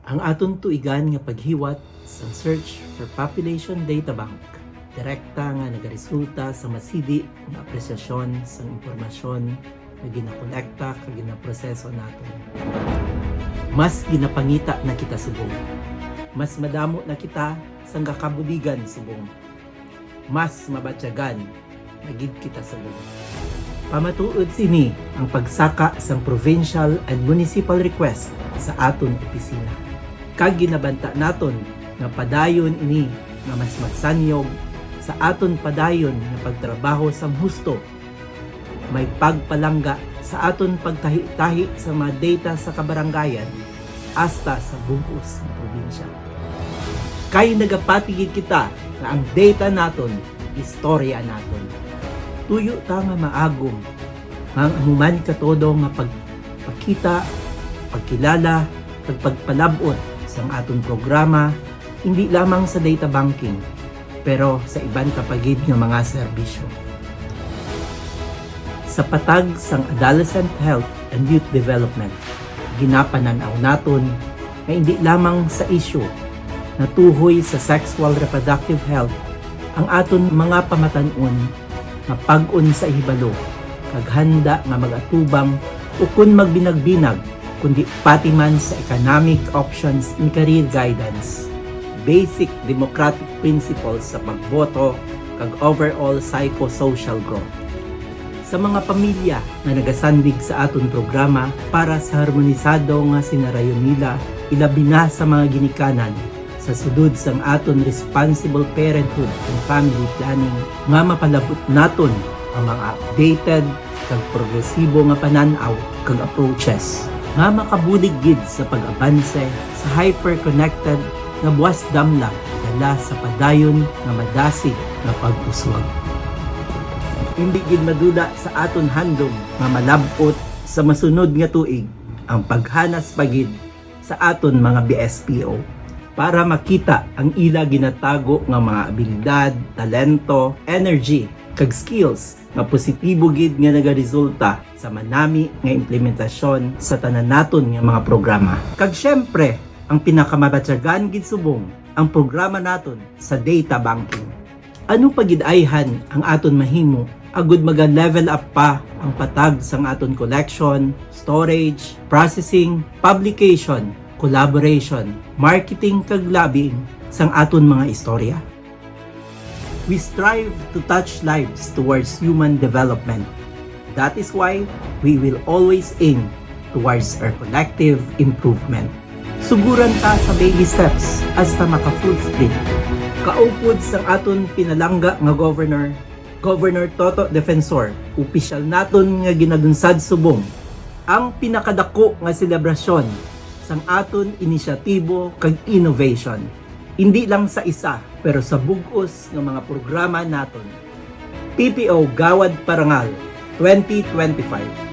Ang aton tuigan nga paghiwat sa search for population data bank direkta nga nagaresulta sa masidi nga apresyasyon sa impormasyon nga ginakolekta kag ginaproseso naton. Mas ginapangita na kita subong. Mas madamo na kita sa kabuligan subong. Mas mabatyagan na gid kita subong. Pamatuod sini ang pagsaka sang provincial and municipal request sa aton opisina. Kag ginabanta naton nga padayon ini nga mas magsanyog sa aton padayon nga pagtrabaho sa husto. May pagpalangga sa aton pagtahi-tahi sa mga data sa kabarangayan hasta sa bugos ng probinsya. Kay nagapatigid kita na ang data naton, istorya naton. Tuyo ta nga maagom ang anuman katodo nga pagpakita, pagkilala, ug pagpalabot sa aton programa hindi lamang sa data banking pero sa ibang kapagid nga mga serbisyo. Sa patag sang adolescent health and youth development, ginapananaw naton nga hindi lamang sa isyu na tuhoy sa sexual reproductive health ang aton mga pamatanon nga pag-un sa ihibalo kag handa nga magatubang o kun magbinag-binag kundi pati man sa economic options and career guidance, basic democratic principles sa pagboto kag overall psychosocial growth. Sa mga pamilya nga nagasandig sa aton programa para sa harmonisado nga sinarayon nila ilabi na sa mga ginikanan sa sudod sang aton responsible parenthood and family planning nga mapalabot naton ang mga updated kag progresibo nga pananaw kag approaches nga makabulig gid sa pag-abanse sa hyper-connected nga buwas damlag dala sa padayon nga madasig nga pag-uswag. Hindi gid maduda sa aton handom nga malabot sa masunod nga tuig ang paghanas pagid sa aton mga BSPO para makita ang ila ginatago nga mga abilidad, talento, energy, kag skills nga positibo gid nga nagaresulta sa manami nga implementasyon sa tanan naton nga mga programa. Kag syempre, ang pinakamabatyagan gid subong ang programa naton sa data banking. Ano pagid-ayhan ang aton mahimo agud maga-level up pa ang patag sang aton collection, storage, processing, publication, collaboration, marketing kag lobbying sang aton mga istorya. We strive to touch lives towards human development. That is why we will always aim towards our collective improvement. Suguran ta sa baby steps hasta maka full sprint. Kaupod sang aton pinalangga nga Governor Toto Defensor, opisyal naton nga ginadunsad subong ang pinakadako nga selebrasyon sang aton inisyatibo kag innovation. Hindi lang sa isa pero sa bugos ng mga programa naton. PPO Gawad Parangal 2025.